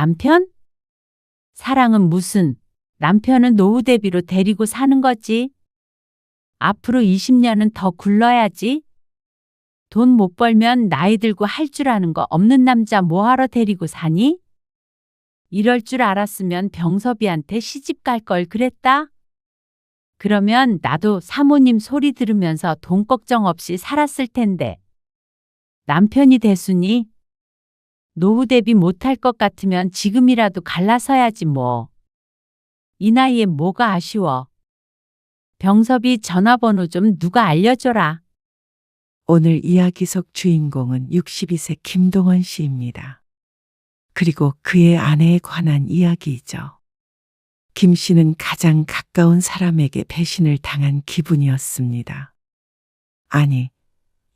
남편? 사랑은 무슨, 남편은 노후 대비로 데리고 사는 거지. 앞으로 20년은 더 굴러야지. 돈 못 벌면 나이 들고 할 줄 아는 거 없는 남자 뭐하러 데리고 사니? 이럴 줄 알았으면 병섭이한테 시집 갈 걸 그랬다. 그러면 나도 사모님 소리 들으면서 돈 걱정 없이 살았을 텐데. 남편이 대수니? 노후 대비 못할 것 같으면 지금이라도 갈라서야지 뭐. 이 나이에 뭐가 아쉬워. 병섭이 전화번호 좀 누가 알려줘라. 오늘 이야기 속 주인공은 62세 김동원 씨입니다. 그리고 그의 아내에 관한 이야기이죠. 김 씨는 가장 가까운 사람에게 배신을 당한 기분이었습니다. 아니,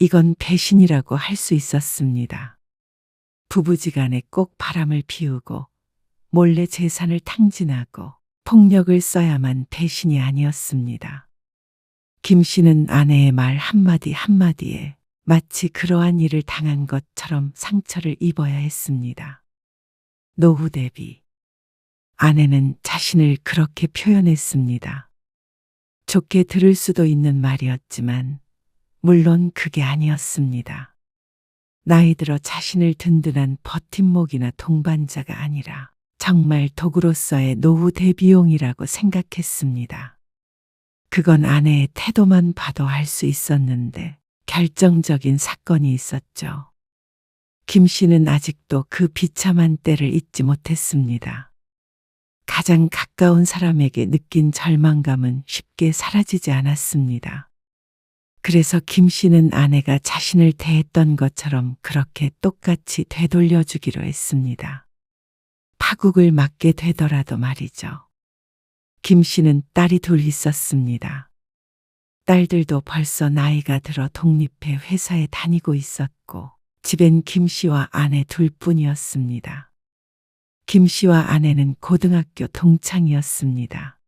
이건 배신이라고 할 수 있었습니다. 부부지간에 꼭 바람을 피우고 몰래 재산을 탕진하고 폭력을 써야만 배신이 아니었습니다. 김 씨는 아내의 말 한마디 한마디에 마치 그러한 일을 당한 것처럼 상처를 입어야 했습니다. 노후 대비. 아내는 자신을 그렇게 표현했습니다. 좋게 들을 수도 있는 말이었지만 물론 그게 아니었습니다. 나이 들어 자신을 든든한 버팀목이나 동반자가 아니라 정말 도구로서의 노후 대비용이라고 생각했습니다. 그건 아내의 태도만 봐도 알 수 있었는데 결정적인 사건이 있었죠. 김 씨는 아직도 그 비참한 때를 잊지 못했습니다. 가장 가까운 사람에게 느낀 절망감은 쉽게 사라지지 않았습니다. 그래서 김 씨는 아내가 자신을 대했던 것처럼 그렇게 똑같이 되돌려주기로 했습니다. 파국을 맞게 되더라도 말이죠. 김 씨는 딸이 둘 있었습니다. 딸들도 벌써 나이가 들어 독립해 회사에 다니고 있었고 집엔 김 씨와 아내 둘뿐이었습니다. 김 씨와 아내는 고등학교 동창이었습니다.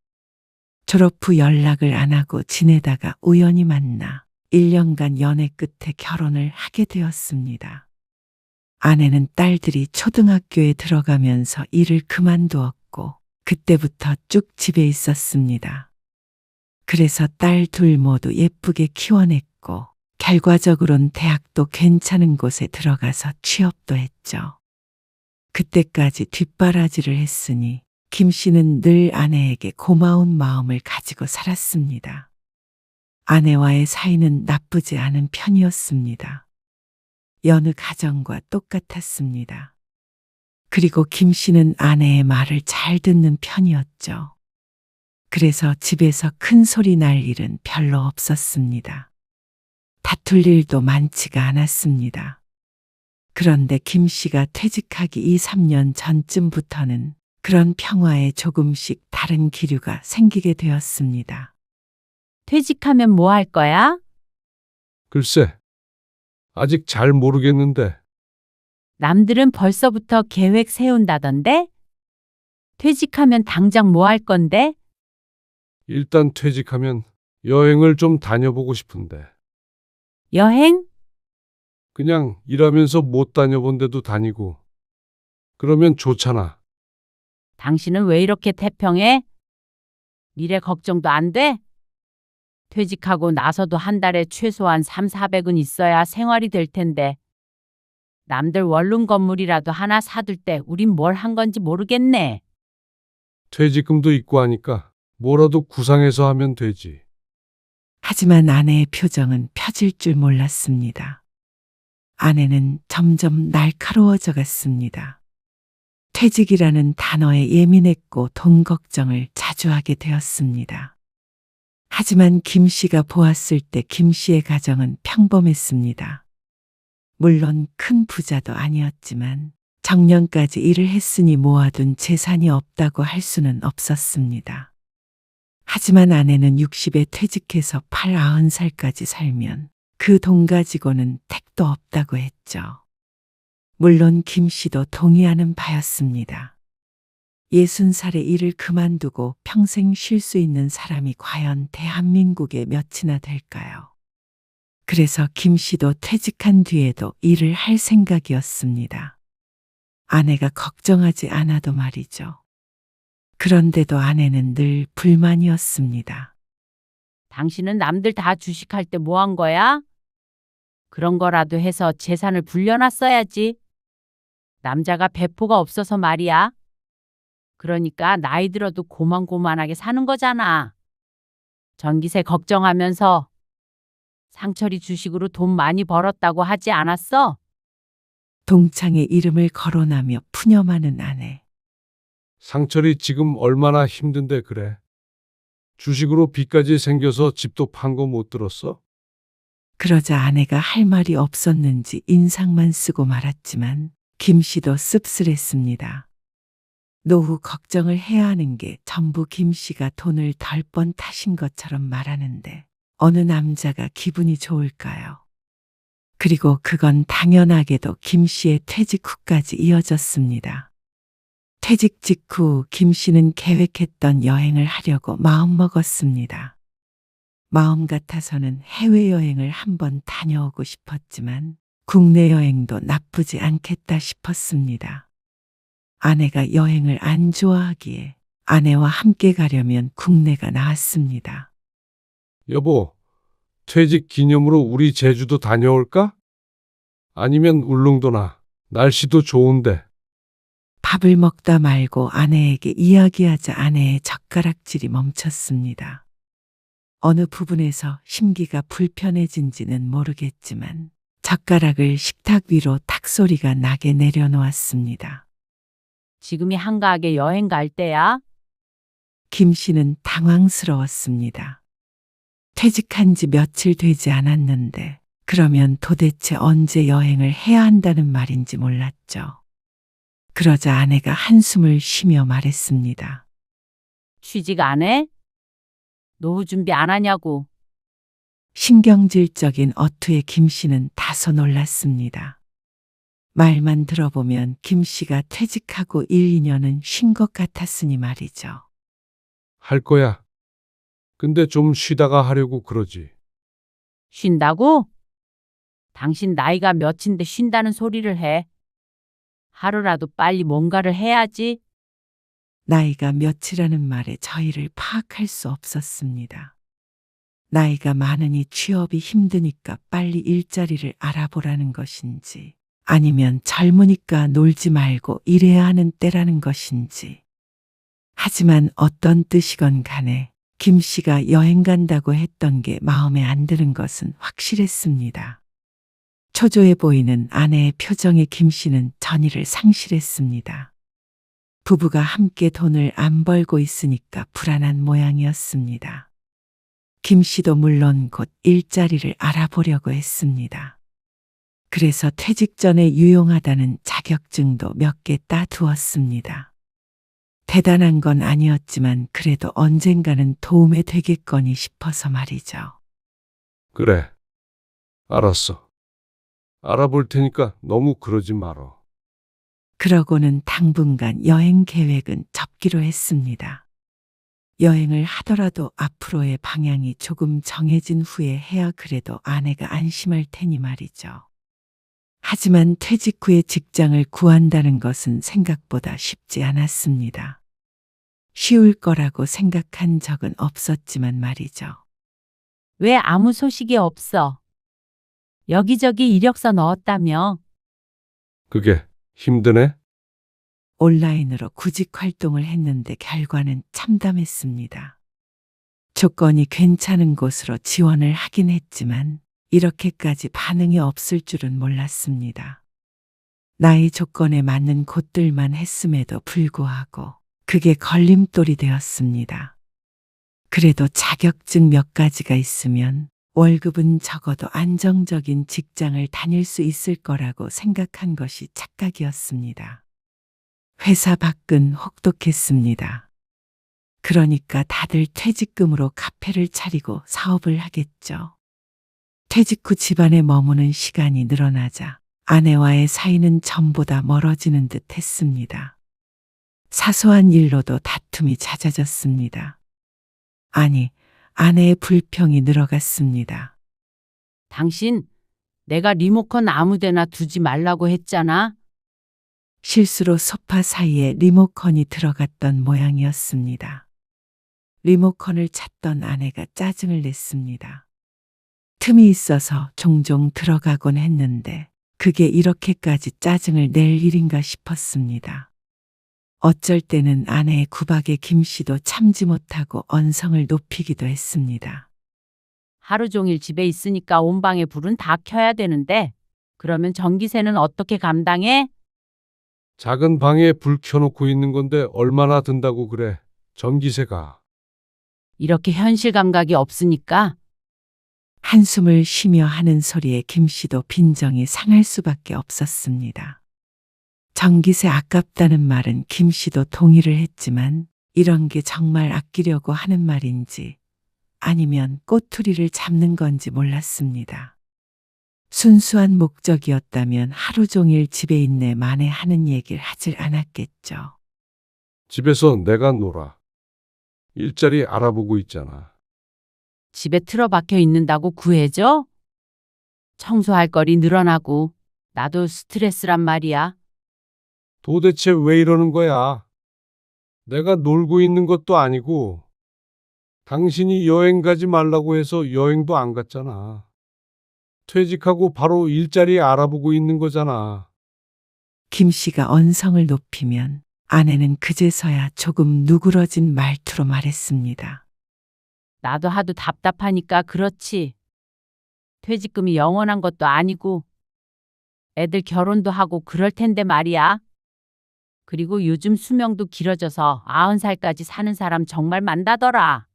졸업 후 연락을 안 하고 지내다가 우연히 만나 1년간 연애 끝에 결혼을 하게 되었습니다. 아내는 딸들이 초등학교에 들어가면서 일을 그만두었고 그때부터 쭉 집에 있었습니다. 그래서 딸 둘 모두 예쁘게 키워냈고 결과적으론 대학도 괜찮은 곳에 들어가서 취업도 했죠. 그때까지 뒷바라지를 했으니 김 씨는 늘 아내에게 고마운 마음을 가지고 살았습니다. 아내와의 사이는 나쁘지 않은 편이었습니다. 여느 가정과 똑같았습니다. 그리고 김 씨는 아내의 말을 잘 듣는 편이었죠. 그래서 집에서 큰 소리 날 일은 별로 없었습니다. 다툴 일도 많지가 않았습니다. 그런데 김 씨가 퇴직하기 2, 3년 전쯤부터는 그런 평화에 조금씩 다른 기류가 생기게 되었습니다. 퇴직하면 뭐 할 거야? 글쎄, 아직 잘 모르겠는데 남들은 벌써부터 계획 세운다던데? 퇴직하면 당장 뭐 할 건데? 일단 퇴직하면 여행을 좀 다녀보고 싶은데 여행? 그냥 일하면서 못 다녀본 데도 다니고 그러면 좋잖아. 당신은 왜 이렇게 태평해? 미래 걱정도 안 돼? 퇴직하고 나서도 한 달에 최소한 3, 400은 있어야 생활이 될 텐데. 남들 원룸 건물이라도 하나 사둘 때 우린 뭘 한 건지 모르겠네. 퇴직금도 있고 하니까 뭐라도 구상해서 하면 되지. 하지만 아내의 표정은 펴질 줄 몰랐습니다. 아내는 점점 날카로워져 갔습니다. 퇴직이라는 단어에 예민했고 돈 걱정을 자주 하게 되었습니다. 하지만 김 씨가 보았을 때 김 씨의 가정은 평범했습니다. 물론 큰 부자도 아니었지만 정년까지 일을 했으니 모아둔 재산이 없다고 할 수는 없었습니다. 하지만 아내는 60에 퇴직해서 90살까지 살면 그 돈 가지고는 택도 없다고 했죠. 물론 김 씨도 동의하는 바였습니다. 60살에 일을 그만두고 평생 쉴 수 있는 사람이 과연 대한민국에 몇이나 될까요? 그래서 김 씨도 퇴직한 뒤에도 일을 할 생각이었습니다. 아내가 걱정하지 않아도 말이죠. 그런데도 아내는 늘 불만이었습니다. 당신은 남들 다 주식할 때 뭐 한 거야? 그런 거라도 해서 재산을 불려놨어야지. 남자가 배포가 없어서 말이야. 그러니까 나이 들어도 고만고만하게 사는 거잖아. 전기세 걱정하면서 상철이 주식으로 돈 많이 벌었다고 하지 않았어? 동창의 이름을 거론하며 푸념하는 아내. 상철이 지금 얼마나 힘든데 그래. 주식으로 빚까지 생겨서 집도 판 거 못 들었어? 그러자 아내가 할 말이 없었는지 인상만 쓰고 말았지만 김 씨도 씁쓸했습니다. 노후 걱정을 해야 하는 게 전부 김 씨가 돈을 덜 번 타신 것처럼 말하는데 어느 남자가 기분이 좋을까요? 그리고 그건 당연하게도 김 씨의 퇴직 후까지 이어졌습니다. 퇴직 직후 김 씨는 계획했던 여행을 하려고 마음먹었습니다. 마음 같아서는 해외여행을 한번 다녀오고 싶었지만 국내 여행도 나쁘지 않겠다 싶었습니다. 아내가 여행을 안 좋아하기에 아내와 함께 가려면 국내가 나았습니다. 여보, 퇴직 기념으로 우리 제주도 다녀올까? 아니면 울릉도나. 날씨도 좋은데. 밥을 먹다 말고 아내에게 이야기하자 아내의 젓가락질이 멈췄습니다. 어느 부분에서 심기가 불편해진지는 모르겠지만 젓가락을 식탁 위로 탁 소리가 나게 내려놓았습니다. 지금이 한가하게 여행 갈 때야? 김 씨는 당황스러웠습니다. 퇴직한 지 며칠 되지 않았는데 그러면 도대체 언제 여행을 해야 한다는 말인지 몰랐죠. 그러자 아내가 한숨을 쉬며 말했습니다. 취직 안 해? 노후 준비 안 하냐고. 신경질적인 어투에 김 씨는 다소 놀랐습니다. 말만 들어보면 김 씨가 퇴직하고 1, 2년은 쉰 것 같았으니 말이죠. 할 거야. 근데 좀 쉬다가 하려고 그러지. 쉰다고? 당신 나이가 몇인데 쉰다는 소리를 해. 하루라도 빨리 뭔가를 해야지. 나이가 몇이라는 말에 저희를 파악할 수 없었습니다. 나이가 많으니 취업이 힘드니까 빨리 일자리를 알아보라는 것인지 아니면 젊으니까 놀지 말고 일해야 하는 때라는 것인지. 하지만 어떤 뜻이건 간에 김 씨가 여행 간다고 했던 게 마음에 안 드는 것은 확실했습니다. 초조해 보이는 아내의 표정에 김 씨는 전의를 상실했습니다. 부부가 함께 돈을 안 벌고 있으니까 불안한 모양이었습니다. 김 씨도 물론 곧 일자리를 알아보려고 했습니다. 그래서 퇴직 전에 유용하다는 자격증도 몇 개 따두었습니다. 대단한 건 아니었지만 그래도 언젠가는 도움에 되겠거니 싶어서 말이죠. 그래. 알았어. 알아볼 테니까 너무 그러지 말어. 그러고는 당분간 여행 계획은 접기로 했습니다. 여행을 하더라도 앞으로의 방향이 조금 정해진 후에 해야 그래도 아내가 안심할 테니 말이죠. 하지만 퇴직 후에 직장을 구한다는 것은 생각보다 쉽지 않았습니다. 쉬울 거라고 생각한 적은 없었지만 말이죠. 왜 아무 소식이 없어? 여기저기 이력서 넣었다며? 그게 힘드네? 온라인으로 구직 활동을 했는데 결과는 참담했습니다. 조건이 괜찮은 곳으로 지원을 하긴 했지만 이렇게까지 반응이 없을 줄은 몰랐습니다. 나의 조건에 맞는 곳들만 했음에도 불구하고 그게 걸림돌이 되었습니다. 그래도 자격증 몇 가지가 있으면 월급은 적어도 안정적인 직장을 다닐 수 있을 거라고 생각한 것이 착각이었습니다. 회사 밖은 혹독했습니다. 그러니까 다들 퇴직금으로 카페를 차리고 사업을 하겠죠. 퇴직 후 집안에 머무는 시간이 늘어나자 아내와의 사이는 전보다 멀어지는 듯 했습니다. 사소한 일로도 다툼이 잦아졌습니다. 아니, 아내의 불평이 늘어갔습니다. 당신, 내가 리모컨 아무 데나 두지 말라고 했잖아. 실수로 소파 사이에 리모컨이 들어갔던 모양이었습니다. 리모컨을 찾던 아내가 짜증을 냈습니다. 틈이 있어서 종종 들어가곤 했는데 그게 이렇게까지 짜증을 낼 일인가 싶었습니다. 어쩔 때는 아내의 구박에 김 씨도 참지 못하고 언성을 높이기도 했습니다. 하루 종일 집에 있으니까 온 방에 불은 다 켜야 되는데 그러면 전기세는 어떻게 감당해? 작은 방에 불 켜놓고 있는 건데 얼마나 든다고 그래. 전기세가. 이렇게 현실 감각이 없으니까 한숨을 쉬며 하는 소리에 김 씨도 빈정이 상할 수밖에 없었습니다. 전기세 아깝다는 말은 김 씨도 동의를 했지만 이런 게 정말 아끼려고 하는 말인지 아니면 꼬투리를 잡는 건지 몰랐습니다. 순수한 목적이었다면 하루 종일 집에 있네 마네 하는 얘기를 하질 않았겠죠. 집에서 내가 놀아. 일자리 알아보고 있잖아. 집에 틀어박혀 있는다고 구해줘? 청소할 거리 늘어나고 나도 스트레스란 말이야. 도대체 왜 이러는 거야? 내가 놀고 있는 것도 아니고 당신이 여행 가지 말라고 해서 여행도 안 갔잖아. 퇴직하고 바로 일자리 알아보고 있는 거잖아. 김 씨가 언성을 높이면 아내는 그제서야 조금 누그러진 말투로 말했습니다. 나도 하도 답답하니까 그렇지. 퇴직금이 영원한 것도 아니고 애들 결혼도 하고 그럴 텐데 말이야. 그리고 요즘 수명도 길어져서 90살까지 사는 사람 정말 많다더라.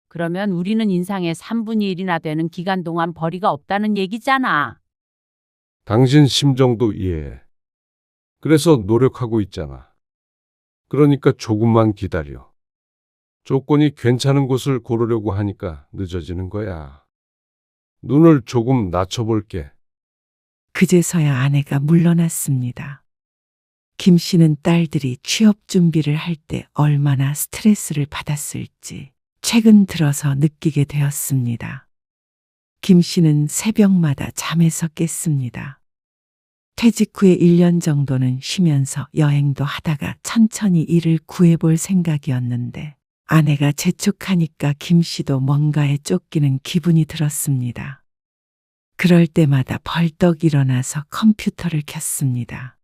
그러면 우리는 인상의 3분의 1이나 되는 기간 동안 벌이가 없다는 얘기잖아. 당신 심정도 이해해. 그래서 노력하고 있잖아. 그러니까 조금만 기다려. 조건이 괜찮은 곳을 고르려고 하니까 늦어지는 거야. 눈을 조금 낮춰볼게. 그제서야 아내가 물러났습니다. 김 씨는 딸들이 취업 준비를 할 때 얼마나 스트레스를 받았을지 최근 들어서 느끼게 되었습니다. 김 씨는 새벽마다 잠에서 깼습니다. 퇴직 후에 1년 정도는 쉬면서 여행도 하다가 천천히 일을 구해볼 생각이었는데 아내가 재촉하니까 김 씨도 뭔가에 쫓기는 기분이 들었습니다. 그럴 때마다 벌떡 일어나서 컴퓨터를 켰습니다.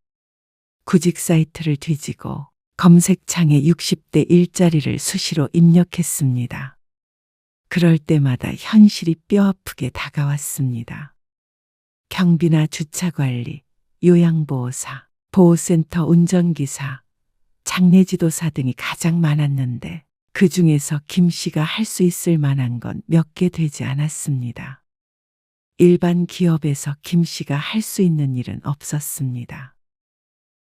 구직 사이트를 뒤지고 검색창에 60대 일자리를 수시로 입력했습니다. 그럴 때마다 현실이 뼈아프게 다가왔습니다. 경비나 주차관리, 요양보호사, 보호센터 운전기사, 장례지도사 등이 가장 많았는데 그 중에서 김 씨가 할 수 있을 만한 건 몇 개 되지 않았습니다. 일반 기업에서 김 씨가 할 수 있는 일은 없었습니다.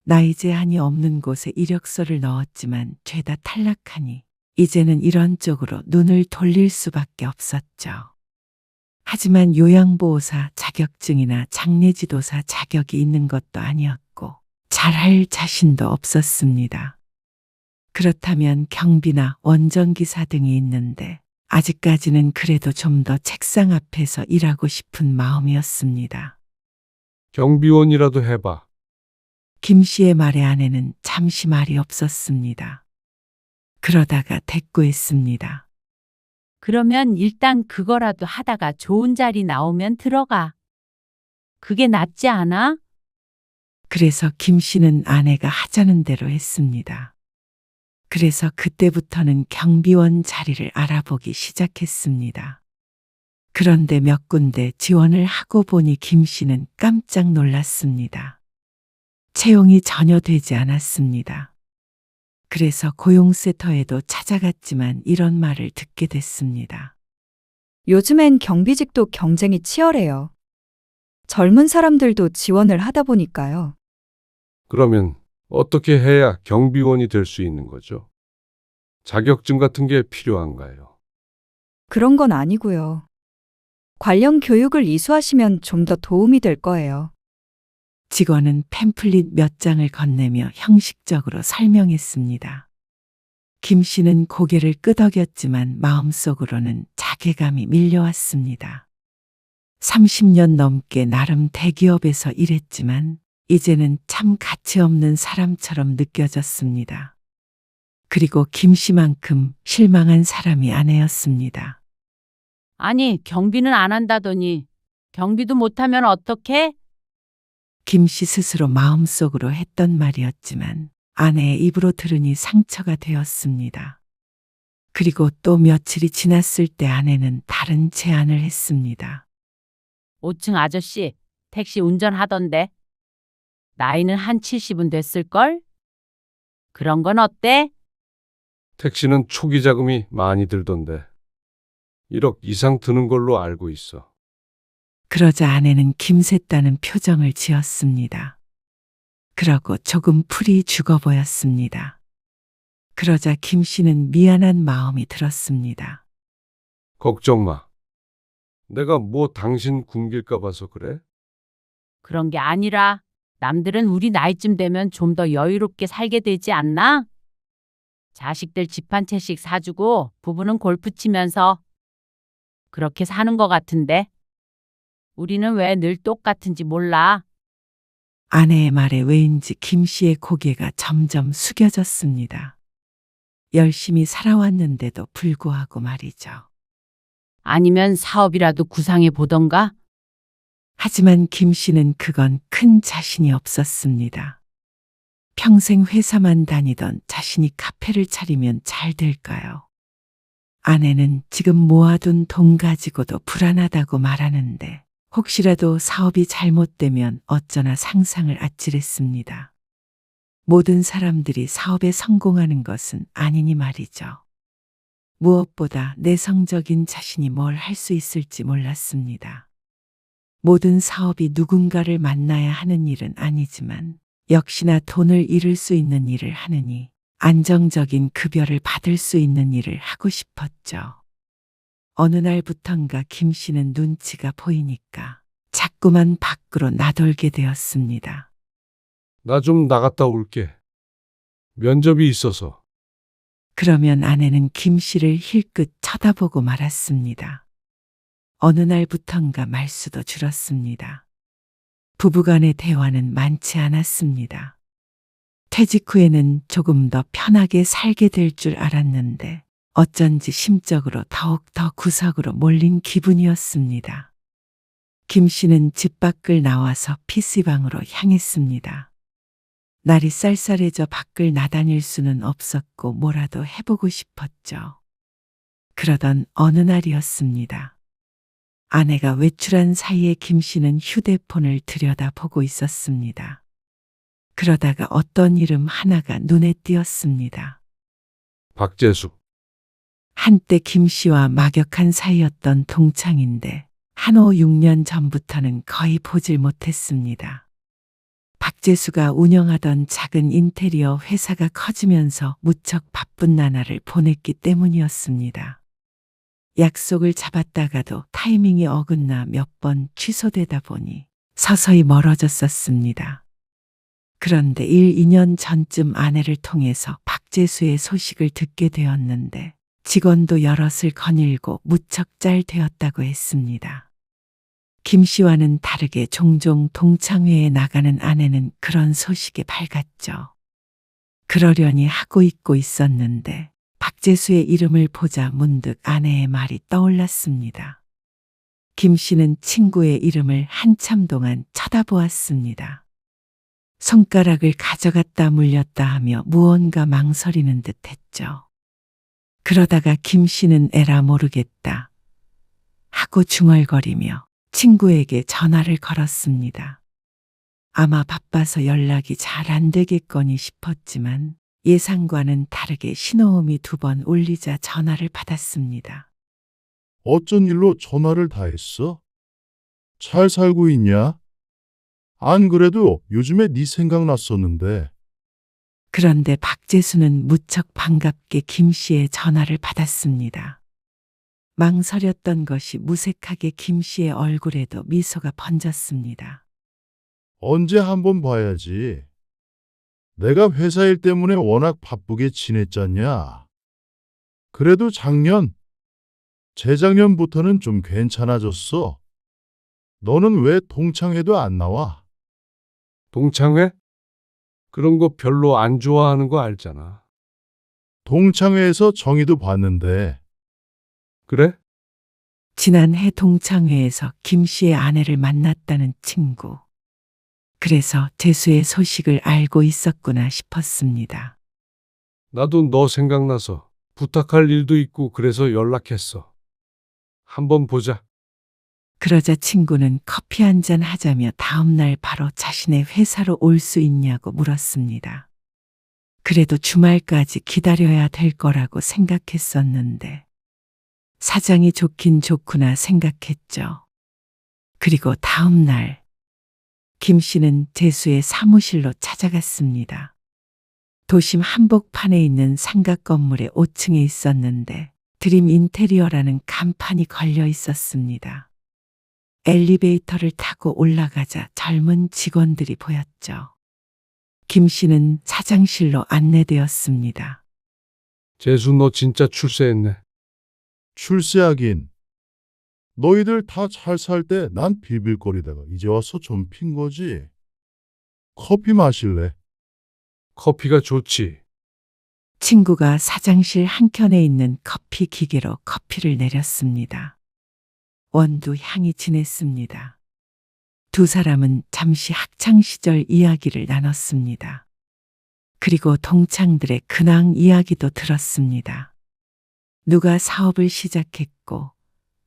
나이 제한이 없는 곳에 이력서를 넣었지만 죄다 탈락하니 이제는 이런 쪽으로 눈을 돌릴 수밖에 없었죠. 하지만 요양보호사 자격증이나 장례지도사 자격이 있는 것도 아니었고 잘할 자신도 없었습니다. 그렇다면 경비나 원전기사 등이 있는데 아직까지는 그래도 좀 더 책상 앞에서 일하고 싶은 마음이었습니다. 경비원이라도 해봐. 김 씨의 말에 아내는 잠시 말이 없었습니다. 그러다가 대꾸했습니다. 그러면 일단 그거라도 하다가 좋은 자리 나오면 들어가. 그게 낫지 않아? 그래서 김 씨는 아내가 하자는 대로 했습니다. 그래서 그때부터는 경비원 자리를 알아보기 시작했습니다. 그런데 몇 군데 지원을 하고 보니 김 씨는 깜짝 놀랐습니다. 채용이 전혀 되지 않았습니다. 그래서 고용센터에도 찾아갔지만 이런 말을 듣게 됐습니다. 요즘엔 경비직도 경쟁이 치열해요. 젊은 사람들도 지원을 하다 보니까요. 그러면 어떻게 해야 경비원이 될 수 있는 거죠? 자격증 같은 게 필요한가요? 그런 건 아니고요. 관련 교육을 이수하시면 좀 더 도움이 될 거예요. 직원은 팸플릿 몇 장을 건네며 형식적으로 설명했습니다. 김 씨는 고개를 끄덕였지만 마음속으로는 자괴감이 밀려왔습니다. 30년 넘게 나름 대기업에서 일했지만 이제는 참 가치 없는 사람처럼 느껴졌습니다. 그리고 김 씨만큼 실망한 사람이 아내였습니다. 아니, 경비는 안 한다더니 경비도 못하면 어떡해? 김 씨 스스로 마음속으로 했던 말이었지만 아내의 입으로 들으니 상처가 되었습니다. 그리고 또 며칠이 지났을 때 아내는 다른 제안을 했습니다. 5층 아저씨, 택시 운전하던데. 나이는 한 70은 됐을걸? 그런 건 어때? 택시는 초기 자금이 많이 들던데. 1억 이상 드는 걸로 알고 있어. 그러자 아내는 김샜다는 표정을 지었습니다. 그러고 조금 풀이 죽어 보였습니다. 그러자 김 씨는 미안한 마음이 들었습니다. 걱정 마. 내가 뭐 당신 굶길까 봐서 그래? 그런 게 아니라 남들은 우리 나이쯤 되면 좀 더 여유롭게 살게 되지 않나? 자식들 집 한 채씩 사주고 부부는 골프 치면서 그렇게 사는 것 같은데. 우리는 왜 늘 똑같은지 몰라. 아내의 말에 왜인지 김 씨의 고개가 점점 숙여졌습니다. 열심히 살아왔는데도 불구하고 말이죠. 아니면 사업이라도 구상해 보던가? 하지만 김 씨는 그건 큰 자신이 없었습니다. 평생 회사만 다니던 자신이 카페를 차리면 잘 될까요? 아내는 지금 모아둔 돈 가지고도 불안하다고 말하는데 혹시라도 사업이 잘못되면 어쩌나 상상을 아찔했습니다. 모든 사람들이 사업에 성공하는 것은 아니니 말이죠. 무엇보다 내성적인 자신이 뭘 할 수 있을지 몰랐습니다. 모든 사업이 누군가를 만나야 하는 일은 아니지만 역시나 돈을 잃을 수 있는 일을 하느니 안정적인 급여를 받을 수 있는 일을 하고 싶었죠. 어느 날부턴가 김 씨는 눈치가 보이니까 자꾸만 밖으로 나돌게 되었습니다. 나 좀 나갔다 올게. 면접이 있어서. 그러면 아내는 김 씨를 힐끗 쳐다보고 말았습니다. 어느 날부턴가 말수도 줄었습니다. 부부간의 대화는 많지 않았습니다. 퇴직 후에는 조금 더 편하게 살게 될 줄 알았는데 어쩐지 심적으로 더욱 더 구석으로 몰린 기분이었습니다. 김 씨는 집 밖을 나와서 PC방으로 향했습니다. 날이 쌀쌀해져 밖을 나다닐 수는 없었고 뭐라도 해보고 싶었죠. 그러던 어느 날이었습니다. 아내가 외출한 사이에 김 씨는 휴대폰을 들여다보고 있었습니다. 그러다가 어떤 이름 하나가 눈에 띄었습니다. 박재수. 한때 김 씨와 막역한 사이였던 동창인데 한 5, 6년 전부터는 거의 보질 못했습니다. 박재수가 운영하던 작은 인테리어 회사가 커지면서 무척 바쁜 나날을 보냈기 때문이었습니다. 약속을 잡았다가도 타이밍이 어긋나 몇 번 취소되다 보니 서서히 멀어졌었습니다. 그런데 1, 2년 전쯤 아내를 통해서 박재수의 소식을 듣게 되었는데 직원도 여럿을 거닐고 무척 잘 되었다고 했습니다. 김 씨와는 다르게 종종 동창회에 나가는 아내는 그런 소식에 밝았죠. 그러려니 하고 있고 있었는데 박재수의 이름을 보자 문득 아내의 말이 떠올랐습니다. 김 씨는 친구의 이름을 한참 동안 쳐다보았습니다. 손가락을 가져갔다 물렸다 하며 무언가 망설이는 듯 했죠. 그러다가 김 씨는 에라 모르겠다 하고 중얼거리며 친구에게 전화를 걸었습니다. 아마 바빠서 연락이 잘 안 되겠거니 싶었지만 예상과는 다르게 신호음이 2번 울리자 전화를 받았습니다. 어쩐 일로 전화를 다 했어? 잘 살고 있냐? 안 그래도 요즘에 네 생각났었는데. 그런데 박재수는 무척 반갑게 김 씨의 전화를 받았습니다. 망설였던 것이 무색하게 김 씨의 얼굴에도 미소가 번졌습니다. 언제 한번 봐야지. 내가 회사 일 때문에 워낙 바쁘게 지냈잖냐. 그래도 작년, 재작년부터는 좀 괜찮아졌어. 너는 왜 동창회도 안 나와? 동창회? 그런 거 별로 안 좋아하는 거 알잖아. 동창회에서 정의도 봤는데 그래? 지난해 동창회에서 김 씨의 아내를 만났다는 친구. 그래서 재수의 소식을 알고 있었구나 싶었습니다. 나도 너 생각나서 부탁할 일도 있고 그래서 연락했어. 한번 보자. 그러자 친구는 커피 한 잔 하자며 다음날 바로 자신의 회사로 올 수 있냐고 물었습니다. 그래도 주말까지 기다려야 될 거라고 생각했었는데 사장이 좋긴 좋구나 생각했죠. 그리고 다음날 김 씨는 재수의 사무실로 찾아갔습니다. 도심 한복판에 있는 상가 건물의 5층에 있었는데 드림 인테리어라는 간판이 걸려 있었습니다. 엘리베이터를 타고 올라가자 젊은 직원들이 보였죠. 김 씨는 사장실로 안내되었습니다. 재수 너 진짜 출세했네. 출세하긴. 너희들 다 잘 살 때 난 빌빌거리다가 이제 와서 좀 핀 거지. 커피 마실래? 커피가 좋지. 친구가 사장실 한켠에 있는 커피 기계로 커피를 내렸습니다. 원두 향이 진했습니다. 두 사람은 잠시 학창시절 이야기를 나눴습니다. 그리고 동창들의 근황 이야기도 들었습니다. 누가 사업을 시작했고,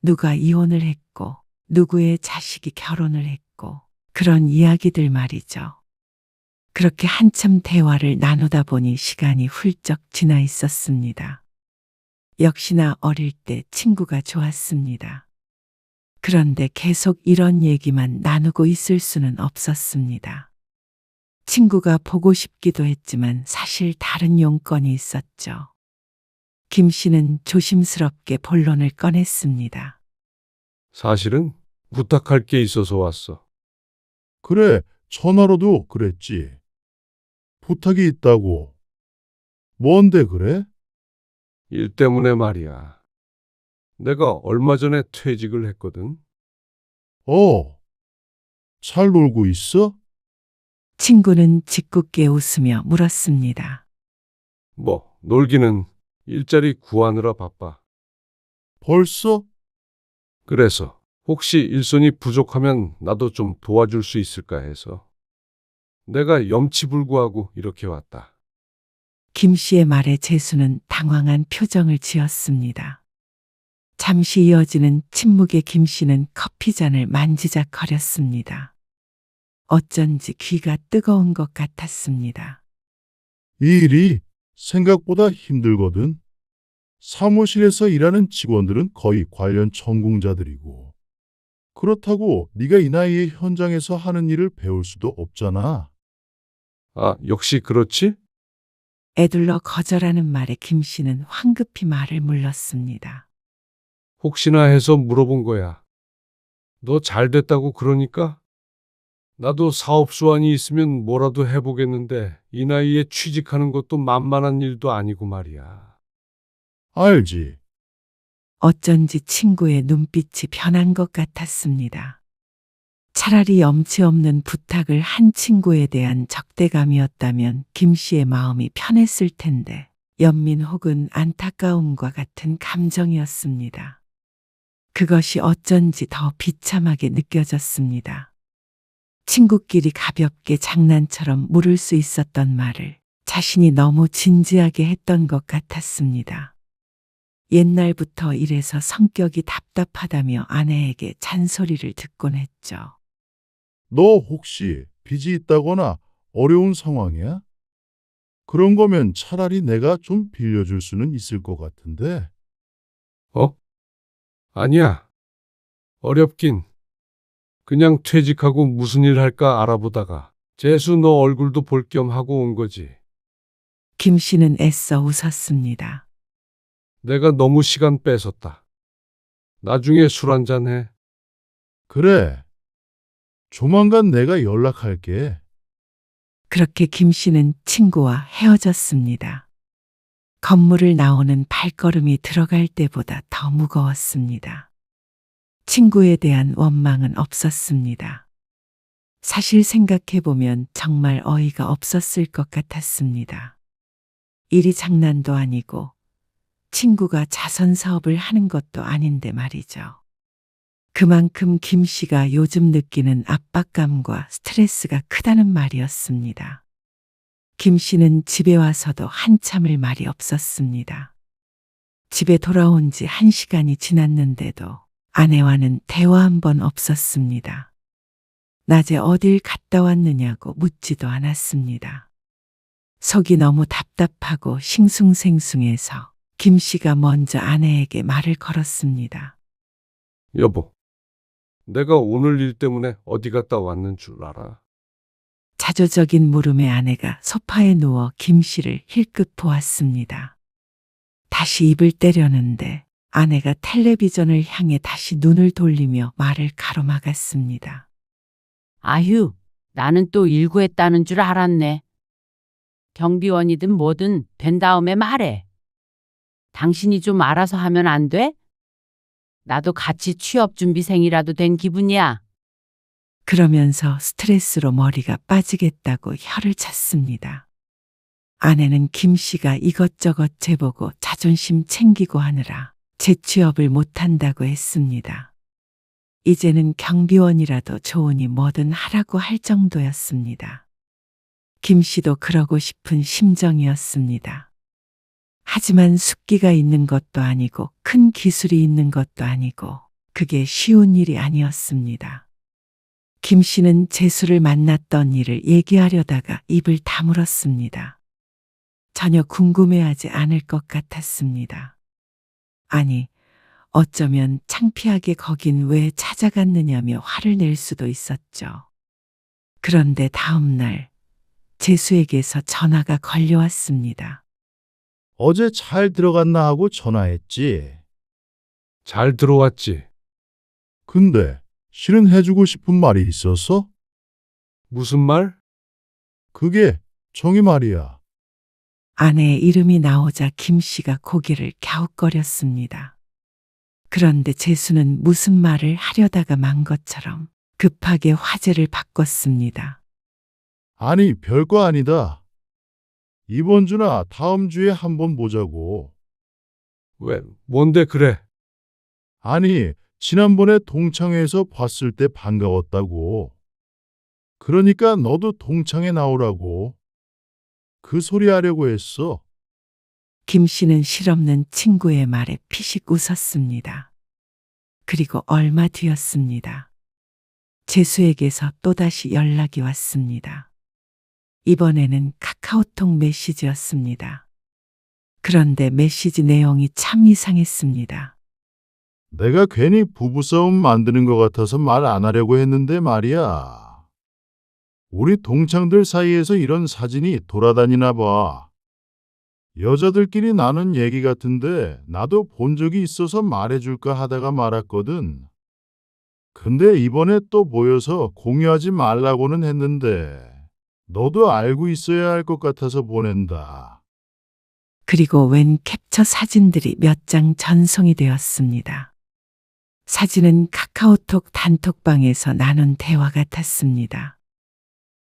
누가 이혼을 했고, 누구의 자식이 결혼을 했고, 그런 이야기들 말이죠. 그렇게 한참 대화를 나누다 보니 시간이 훌쩍 지나 있었습니다. 역시나 어릴 때 친구가 좋았습니다. 그런데 계속 이런 얘기만 나누고 있을 수는 없었습니다. 친구가 보고 싶기도 했지만 사실 다른 용건이 있었죠. 김 씨는 조심스럽게 본론을 꺼냈습니다. 사실은 부탁할 게 있어서 왔어. 그래, 전화로도 그랬지. 부탁이 있다고. 뭔데 그래? 일 때문에 말이야. 내가 얼마 전에 퇴직을 했거든. 잘 놀고 있어? 친구는 짓궂게 웃으며 물었습니다. 뭐, 놀기는 일자리 구하느라 바빠. 벌써? 그래서 혹시 일손이 부족하면 나도 좀 도와줄 수 있을까 해서. 내가 염치불구하고 이렇게 왔다. 김 씨의 말에 재수는 당황한 표정을 지었습니다. 잠시 이어지는 침묵에 김 씨는 커피잔을 만지작거렸습니다. 어쩐지 귀가 뜨거운 것 같았습니다. 이 일이 생각보다 힘들거든. 사무실에서 일하는 직원들은 거의 관련 전공자들이고. 그렇다고 네가 이 나이에 현장에서 하는 일을 배울 수도 없잖아. 아, 역시 그렇지? 애둘러 거절하는 말에 김 씨는 황급히 말을 물렀습니다. 혹시나 해서 물어본 거야. 너 잘 됐다고 그러니까? 나도 사업 수완이 있으면 뭐라도 해보겠는데 이 나이에 취직하는 것도 만만한 일도 아니고 말이야. 알지. 어쩐지 친구의 눈빛이 변한 것 같았습니다. 차라리 염치 없는 부탁을 한 친구에 대한 적대감이었다면 김 씨의 마음이 편했을 텐데 연민 혹은 안타까움과 같은 감정이었습니다. 그것이 어쩐지 더 비참하게 느껴졌습니다. 친구끼리 가볍게 장난처럼 물을 수 있었던 말을 자신이 너무 진지하게 했던 것 같았습니다. 옛날부터 이래서 성격이 답답하다며 아내에게 잔소리를 듣곤 했죠. 너 혹시 빚이 있다거나 어려운 상황이야? 그런 거면 차라리 내가 좀 빌려줄 수는 있을 것 같은데. 아니야. 어렵긴. 그냥 퇴직하고 무슨 일 할까 알아보다가 재수 너 얼굴도 볼 겸 하고 온 거지. 김 씨는 애써 웃었습니다. 내가 너무 시간 뺏었다. 나중에 술 한잔 해. 그래. 조만간 내가 연락할게. 그렇게 김 씨는 친구와 헤어졌습니다. 건물을 나오는 발걸음이 들어갈 때보다 더 무거웠습니다. 친구에 대한 원망은 없었습니다. 사실 생각해보면 정말 어이가 없었을 것 같았습니다. 일이 장난도 아니고 친구가 자선 사업을 하는 것도 아닌데 말이죠. 그만큼 김 씨가 요즘 느끼는 압박감과 스트레스가 크다는 말이었습니다. 김 씨는 집에 와서도 한참을 말이 없었습니다. 집에 돌아온 지 1시간이 지났는데도 아내와는 대화 한 번 없었습니다. 낮에 어딜 갔다 왔느냐고 묻지도 않았습니다. 속이 너무 답답하고 싱숭생숭해서 김 씨가 먼저 아내에게 말을 걸었습니다. 여보, 내가 오늘 일 때문에 어디 갔다 왔는 줄 알아? 자조적인 물음에 아내가 소파에 누워 김 씨를 힐끗 보았습니다. 다시 입을 때려는데 아내가 텔레비전을 향해 다시 눈을 돌리며 말을 가로막았습니다. 아휴, 나는 또 일구했다는 줄 알았네. 경비원이든 뭐든 된 다음에 말해. 당신이 좀 알아서 하면 안 돼? 나도 같이 취업준비생이라도 된 기분이야. 그러면서 스트레스로 머리가 빠지겠다고 혀를 찼습니다. 아내는 김 씨가 이것저것 재보고 자존심 챙기고 하느라 재취업을 못한다고 했습니다. 이제는 경비원이라도 좋으니 뭐든 하라고 할 정도였습니다. 김 씨도 그러고 싶은 심정이었습니다. 하지만 숙기가 있는 것도 아니고 큰 기술이 있는 것도 아니고 그게 쉬운 일이 아니었습니다. 김 씨는 재수를 만났던 일을 얘기하려다가 입을 다물었습니다. 전혀 궁금해하지 않을 것 같았습니다. 아니, 어쩌면 창피하게 거긴 왜 찾아갔느냐며 화를 낼 수도 있었죠. 그런데 다음 날 재수에게서 전화가 걸려왔습니다. 어제 잘 들어갔나 하고 전화했지. 잘 들어왔지? 근데 실은 해주고 싶은 말이 있어서? 무슨 말? 그게 정이 말이야. 아내의 이름이 나오자 김 씨가 고개를 갸웃거렸습니다. 그런데 재수는 무슨 말을 하려다가 만 것처럼 급하게 화제를 바꿨습니다. 아니, 별거 아니다. 이번 주나 다음 주에 한번 보자고. 왜, 뭔데 그래? 아니, 지난번에 동창회에서 봤을 때 반가웠다고. 그러니까 너도 동창회 나오라고. 그 소리 하려고 했어. 김 씨는 실없는 친구의 말에 피식 웃었습니다. 그리고 얼마 뒤였습니다. 재수에게서 또다시 연락이 왔습니다. 이번에는 카카오톡 메시지였습니다. 그런데 메시지 내용이 참 이상했습니다. 내가 괜히 부부싸움 만드는 것 같아서 말 안 하려고 했는데 말이야. 우리 동창들 사이에서 이런 사진이 돌아다니나 봐. 여자들끼리 나눈 얘기 같은데 나도 본 적이 있어서 말해줄까 하다가 말았거든. 근데 이번에 또 보여서 공유하지 말라고는 했는데 너도 알고 있어야 할 것 같아서 보낸다. 그리고 웬 캡처 사진들이 몇 장 전송이 되었습니다. 사진은 카카오톡 단톡방에서 나눈 대화 같았습니다.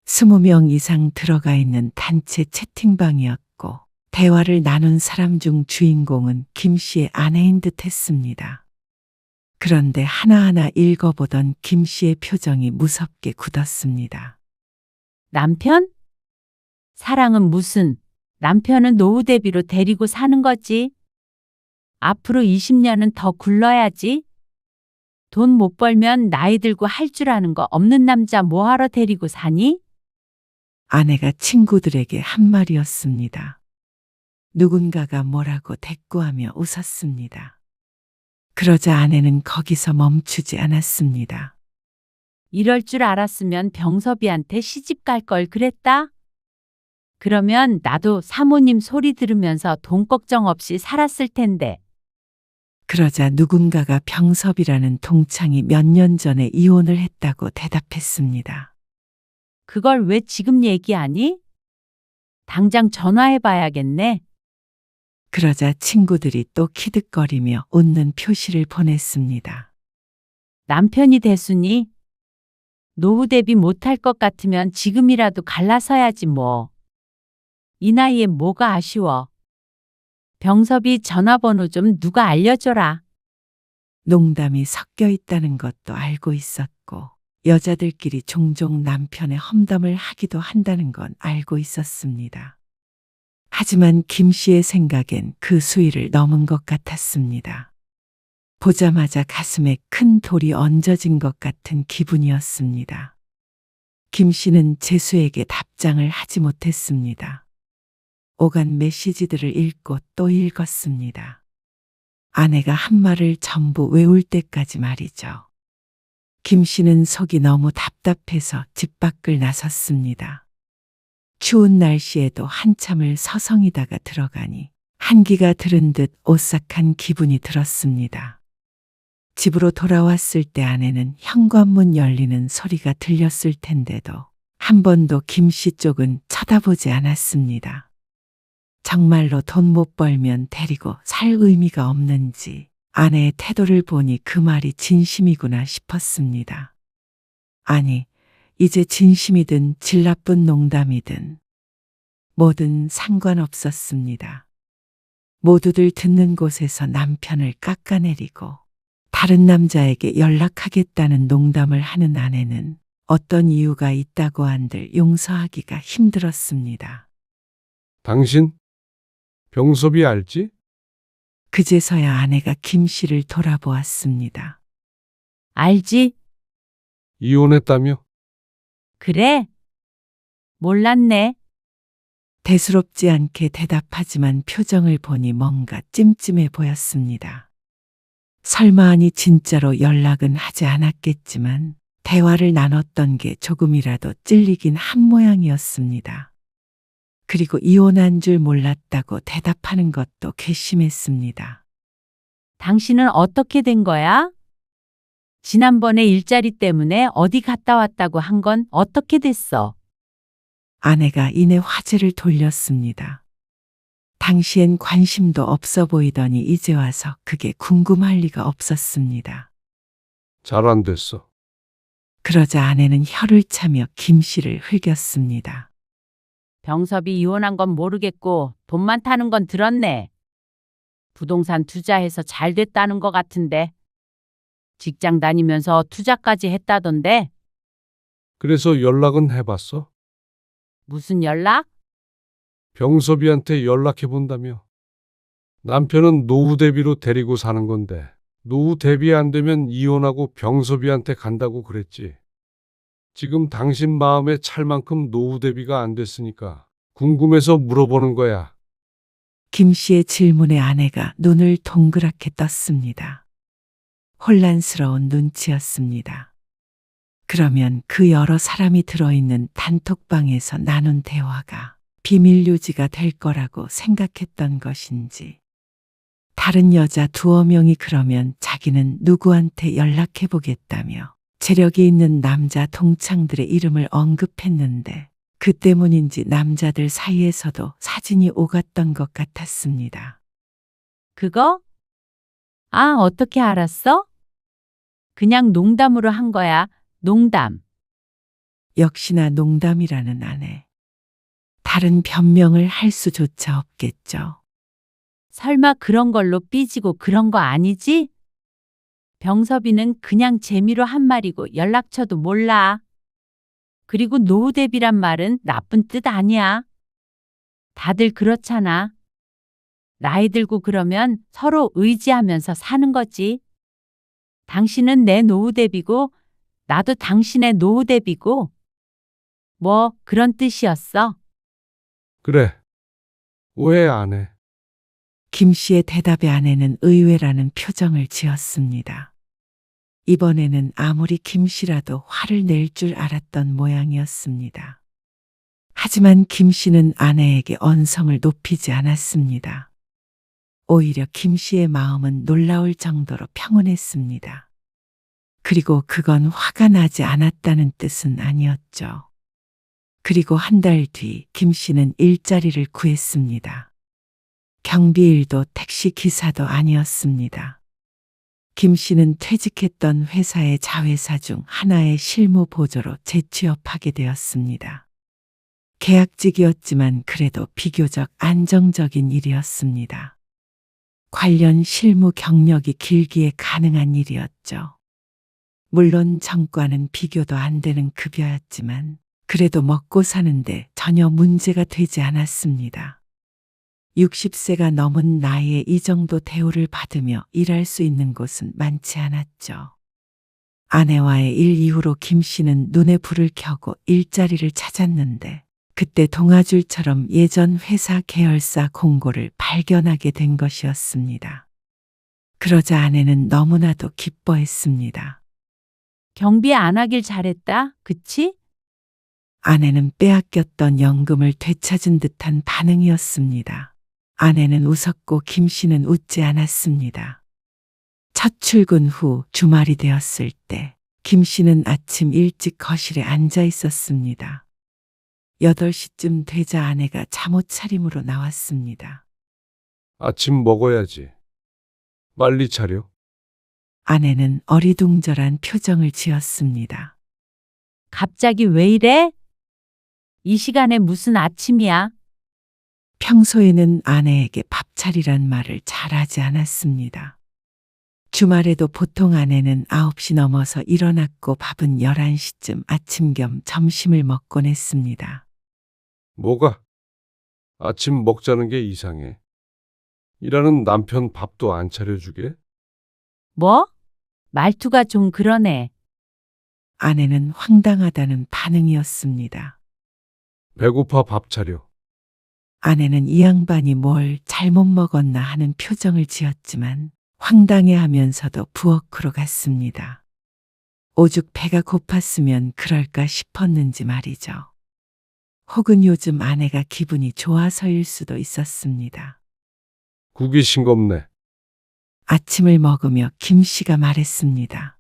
20명 이상 들어가 있는 단체 채팅방이었고 대화를 나눈 사람 중 주인공은 김 씨의 아내인 듯 했습니다. 그런데 하나하나 읽어보던 김 씨의 표정이 무섭게 굳었습니다. 남편? 사랑은 무슨, 남편은 노후 대비로 데리고 사는 거지. 앞으로 20년은 더 굴러야지. 돈 못 벌면 나이 들고 할 줄 아는 거 없는 남자 뭐하러 데리고 사니? 아내가 친구들에게 한 말이었습니다. 누군가가 뭐라고 대꾸하며 웃었습니다. 그러자 아내는 거기서 멈추지 않았습니다. 이럴 줄 알았으면 병섭이한테 시집 갈 걸 그랬다? 그러면 나도 사모님 소리 들으면서 돈 걱정 없이 살았을 텐데. 그러자 누군가가 병섭이라는 동창이 몇 년 전에 이혼을 했다고 대답했습니다. 그걸 왜 지금 얘기하니? 당장 전화해봐야겠네. 그러자 친구들이 또 키득거리며 웃는 표시를 보냈습니다. 남편이 대수니? 노후 대비 못할 것 같으면 지금이라도 갈라서야지 뭐. 이 나이에 뭐가 아쉬워. 병섭이 전화번호 좀 누가 알려줘라. 농담이 섞여 있다는 것도 알고 있었고, 여자들끼리 종종 남편의 험담을 하기도 한다는 건 알고 있었습니다. 하지만 김 씨의 생각엔 그 수위를 넘은 것 같았습니다. 보자마자 가슴에 큰 돌이 얹어진 것 같은 기분이었습니다. 김 씨는 재수에게 답장을 하지 못했습니다. 오간 메시지들을 읽고 또 읽었습니다. 아내가 한 말을 전부 외울 때까지 말이죠. 김 씨는 속이 너무 답답해서 집 밖을 나섰습니다. 추운 날씨에도 한참을 서성이다가 들어가니 한기가 들은 듯 오싹한 기분이 들었습니다. 집으로 돌아왔을 때 아내는 현관문 열리는 소리가 들렸을 텐데도 한 번도 김 씨 쪽은 쳐다보지 않았습니다. 정말로 돈 못 벌면 데리고 살 의미가 없는지 아내의 태도를 보니 그 말이 진심이구나 싶었습니다. 아니, 이제 진심이든 질 나쁜 농담이든 뭐든 상관없었습니다. 모두들 듣는 곳에서 남편을 깎아내리고 다른 남자에게 연락하겠다는 농담을 하는 아내는 어떤 이유가 있다고 한들 용서하기가 힘들었습니다. 당신? 병섭이 알지? 그제서야 아내가 김 씨를 돌아보았습니다. 알지? 이혼했다며? 그래? 몰랐네. 대수롭지 않게 대답하지만 표정을 보니 뭔가 찜찜해 보였습니다. 설마하니 진짜로 연락은 하지 않았겠지만 대화를 나눴던 게 조금이라도 찔리긴 한 모양이었습니다. 그리고 이혼한 줄 몰랐다고 대답하는 것도 괘씸했습니다. 당신은 어떻게 된 거야? 지난번에 일자리 때문에 어디 갔다 왔다고 한 건 어떻게 됐어? 아내가 이내 화제를 돌렸습니다. 당시엔 관심도 없어 보이더니 이제 와서 그게 궁금할 리가 없었습니다. 잘 안 됐어. 그러자 아내는 혀를 차며 김 씨를 흘겼습니다. 병섭이 이혼한 건 모르겠고 돈 많다는 건 들었네. 부동산 투자해서 잘 됐다는 것 같은데. 직장 다니면서 투자까지 했다던데. 그래서 연락은 해봤어? 무슨 연락? 병섭이한테 연락해 본다며. 남편은 노후 대비로 데리고 사는 건데 노후 대비 안 되면 이혼하고 병섭이한테 간다고 그랬지. 지금 당신 마음에 찰 만큼 노후 대비가 안 됐으니까 궁금해서 물어보는 거야. 김 씨의 질문에 아내가 눈을 동그랗게 떴습니다. 혼란스러운 눈치였습니다. 그러면 그 여러 사람이 들어있는 단톡방에서 나눈 대화가 비밀 유지가 될 거라고 생각했던 것인지, 다른 여자 두어 명이 그러면 자기는 누구한테 연락해 보겠다며 재력이 있는 남자 동창들의 이름을 언급했는데 그 때문인지 남자들 사이에서도 사진이 오갔던 것 같았습니다. 그거? 아, 어떻게 알았어? 그냥 농담으로 한 거야. 농담. 역시나 농담이라는 아내. 다른 변명을 할 수조차 없겠죠. 설마 그런 걸로 삐지고 그런 거 아니지? 병섭이는 그냥 재미로 한 말이고 연락처도 몰라. 그리고 노후 대비란 말은 나쁜 뜻 아니야. 다들 그렇잖아. 나이 들고 그러면 서로 의지하면서 사는 거지. 당신은 내 노후 대비고 나도 당신의 노후 대비고 뭐 그런 뜻이었어. 그래. 오해 안 해. 김 씨의 대답에 아내는 의외라는 표정을 지었습니다. 이번에는 아무리 김 씨라도 화를 낼 줄 알았던 모양이었습니다. 하지만 김 씨는 아내에게 언성을 높이지 않았습니다. 오히려 김 씨의 마음은 놀라울 정도로 평온했습니다. 그리고 그건 화가 나지 않았다는 뜻은 아니었죠. 그리고 한 달 뒤 김 씨는 일자리를 구했습니다. 경비 일도 택시 기사도 아니었습니다. 김 씨는 퇴직했던 회사의 자회사 중 하나의 실무 보조로 재취업하게 되었습니다. 계약직이었지만 그래도 비교적 안정적인 일이었습니다. 관련 실무 경력이 길기에 가능한 일이었죠. 물론 정과는 비교도 안 되는 급여였지만 그래도 먹고 사는데 전혀 문제가 되지 않았습니다. 60세가 넘은 나이에 이 정도 대우를 받으며 일할 수 있는 곳은 많지 않았죠. 아내와의 일 이후로 김 씨는 눈에 불을 켜고 일자리를 찾았는데 그때 동아줄처럼 예전 회사 계열사 공고를 발견하게 된 것이었습니다. 그러자 아내는 너무나도 기뻐했습니다. 경비 안 하길 잘했다. 그치? 아내는 빼앗겼던 연금을 되찾은 듯한 반응이었습니다. 아내는 웃었고 김 씨는 웃지 않았습니다. 첫 출근 후 주말이 되었을 때 김 씨는 아침 일찍 거실에 앉아 있었습니다. 8시쯤 되자 아내가 잠옷 차림으로 나왔습니다. 아침 먹어야지. 빨리 차려. 아내는 어리둥절한 표정을 지었습니다. 갑자기 왜 이래? 이 시간에 무슨 아침이야? 평소에는 아내에게 밥 차리란 말을 잘하지 않았습니다. 주말에도 보통 아내는 9시 넘어서 일어났고 밥은 11시쯤 아침 겸 점심을 먹곤 했습니다. 뭐가? 아침 먹자는 게 이상해. 일하는 남편 밥도 안 차려주게? 뭐? 말투가 좀 그러네. 아내는 황당하다는 반응이었습니다. 배고파 밥 차려. 아내는 이 양반이 뭘 잘못 먹었나 하는 표정을 지었지만 황당해하면서도 부엌으로 갔습니다. 오죽 배가 고팠으면 그럴까 싶었는지 말이죠. 혹은 요즘 아내가 기분이 좋아서일 수도 있었습니다. 국이 싱겁네. 아침을 먹으며 김 씨가 말했습니다.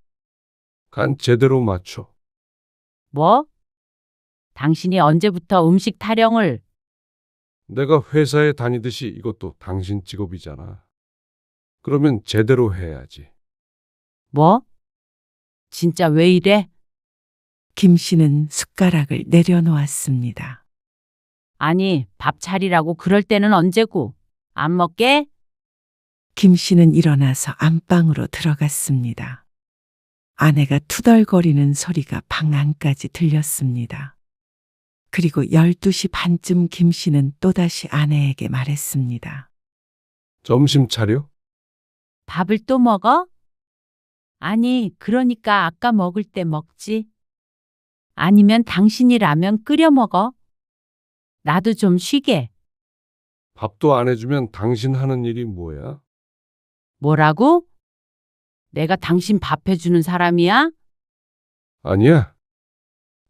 간 제대로 맞춰. 뭐? 당신이 언제부터 음식 타령을? 내가 회사에 다니듯이 이것도 당신 직업이잖아. 그러면 제대로 해야지. 뭐? 진짜 왜 이래? 김 씨는 숟가락을 내려놓았습니다. 아니, 밥 차리라고 그럴 때는 언제고? 안 먹게? 김 씨는 일어나서 안방으로 들어갔습니다. 아내가 투덜거리는 소리가 방 안까지 들렸습니다. 그리고 12시 반쯤 김 씨는 또다시 아내에게 말했습니다. 점심 차려? 밥을 또 먹어? 아니, 그러니까 아까 먹을 때 먹지. 아니면 당신이 라면 끓여 먹어. 나도 좀 쉬게. 밥도 안 해주면 당신 하는 일이 뭐야? 뭐라고? 내가 당신 밥 해주는 사람이야? 아니야.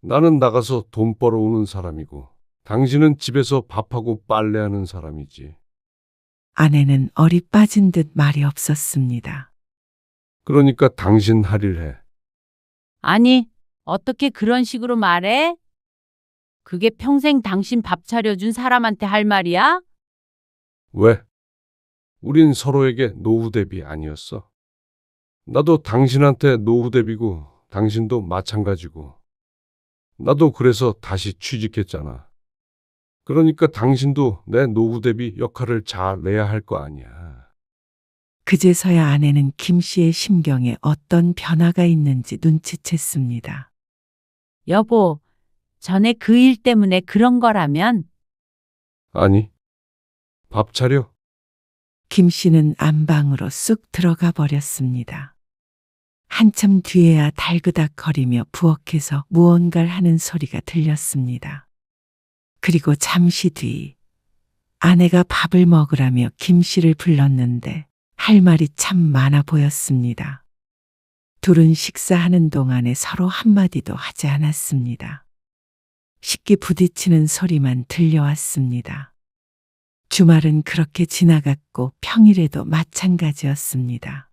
나는 나가서 돈 벌어오는 사람이고, 당신은 집에서 밥하고 빨래하는 사람이지. 아내는 얼이 빠진 듯 말이 없었습니다. 그러니까 당신 할 일 해. 아니, 어떻게 그런 식으로 말해? 그게 평생 당신 밥 차려준 사람한테 할 말이야? 왜? 우린 서로에게 노후 대비 아니었어. 나도 당신한테 노후 대비고, 당신도 마찬가지고. 나도 그래서 다시 취직했잖아. 그러니까 당신도 내 노후 대비 역할을 잘 내야 할 거 아니야. 그제서야 아내는 김 씨의 심경에 어떤 변화가 있는지 눈치챘습니다. 여보, 전에 그 일 때문에 그런 거라면 아니, 밥 차려. 김 씨는 안방으로 쑥 들어가 버렸습니다. 한참 뒤에야 달그닥거리며 부엌에서 무언가를 하는 소리가 들렸습니다. 그리고 잠시 뒤 아내가 밥을 먹으라며 김 씨를 불렀는데 할 말이 참 많아 보였습니다. 둘은 식사하는 동안에 서로 한마디도 하지 않았습니다. 식기 부딪히는 소리만 들려왔습니다. 주말은 그렇게 지나갔고 평일에도 마찬가지였습니다.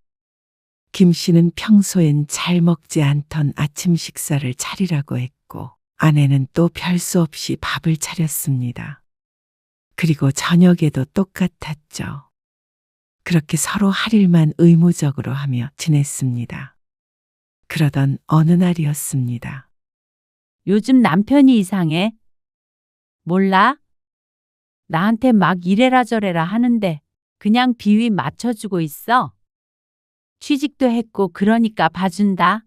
김 씨는 평소엔 잘 먹지 않던 아침 식사를 차리라고 했고 아내는 또 별 수 없이 밥을 차렸습니다. 그리고 저녁에도 똑같았죠. 그렇게 서로 할 일만 의무적으로 하며 지냈습니다. 그러던 어느 날이었습니다. 요즘 남편이 이상해. 몰라? 나한테 막 이래라 저래라 하는데 그냥 비위 맞춰주고 있어. 취직도 했고 그러니까 봐준다.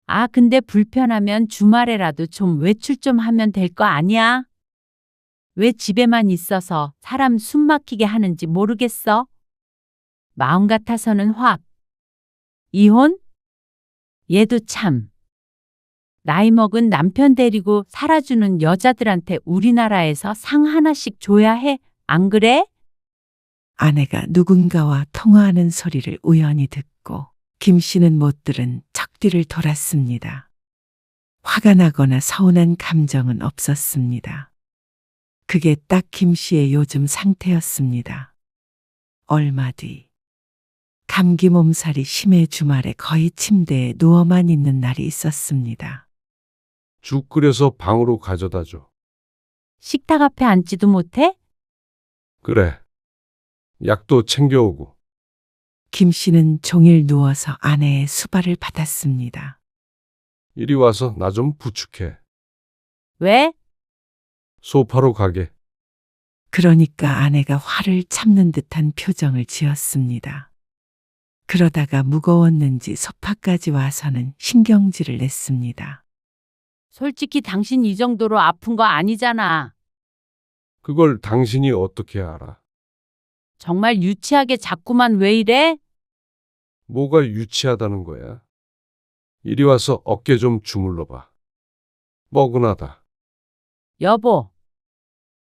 아, 근데 불편하면 주말에라도 좀 외출 좀 하면 될 거 아니야? 왜 집에만 있어서 사람 숨 막히게 하는지 모르겠어? 마음 같아서는 확. 이혼? 얘도 참. 나이 먹은 남편 데리고 살아주는 여자들한테 우리나라에서 상 하나씩 줘야 해. 안 그래? 아내가 누군가와 통화하는 소리를 우연히 듣고 김 씨는 못 들은 척 뒤를 돌았습니다. 화가 나거나 서운한 감정은 없었습니다. 그게 딱 김 씨의 요즘 상태였습니다. 얼마 뒤 감기 몸살이 심해 주말에 거의 침대에 누워만 있는 날이 있었습니다. 죽 끓여서 방으로 가져다 줘. 식탁 앞에 앉지도 못해? 그래. 약도 챙겨오고. 김 씨는 종일 누워서 아내의 수발을 받았습니다. 이리 와서 나 좀 부축해. 왜? 소파로 가게. 그러니까 아내가 화를 참는 듯한 표정을 지었습니다. 그러다가 무거웠는지 소파까지 와서는 신경질을 냈습니다. 솔직히 당신 이 정도로 아픈 거 아니잖아. 그걸 당신이 어떻게 알아? 정말 유치하게 자꾸만 왜 이래? 뭐가 유치하다는 거야? 이리 와서 어깨 좀 주물러 봐. 뻐근하다. 여보,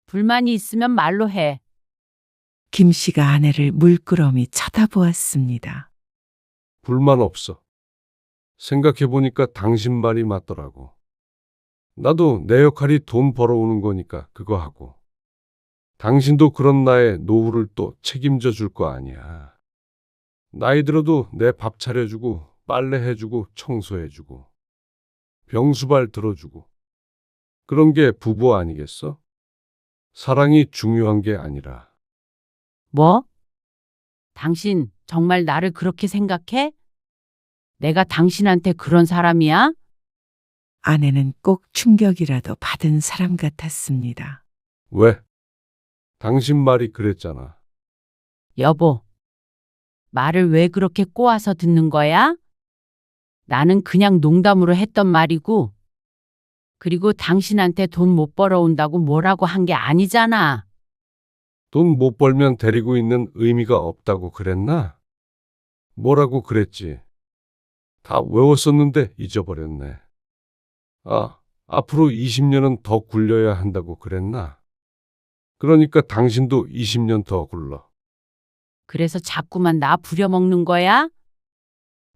불만이 있으면 말로 해. 김 씨가 아내를 물끄러미 쳐다보았습니다. 불만 없어. 생각해보니까 당신 말이 맞더라고. 나도 내 역할이 돈 벌어오는 거니까 그거 하고. 당신도 그런 나의 노후를 또 책임져 줄 거 아니야. 나이 들어도 내 밥 차려주고, 빨래 해주고, 청소해주고, 병수발 들어주고. 그런 게 부부 아니겠어? 사랑이 중요한 게 아니라. 뭐? 당신 정말 나를 그렇게 생각해? 내가 당신한테 그런 사람이야? 아내는 꼭 충격이라도 받은 사람 같았습니다. 왜? 당신 말이 그랬잖아. 여보, 말을 왜 그렇게 꼬아서 듣는 거야? 나는 그냥 농담으로 했던 말이고, 그리고 당신한테 돈 못 벌어온다고 뭐라고 한 게 아니잖아. 돈 못 벌면 데리고 있는 의미가 없다고 그랬나? 뭐라고 그랬지? 다 외웠었는데 잊어버렸네. 아, 앞으로 20년은 더 굴려야 한다고 그랬나? 그러니까 당신도 20년 더 굴러. 그래서 자꾸만 나 부려먹는 거야?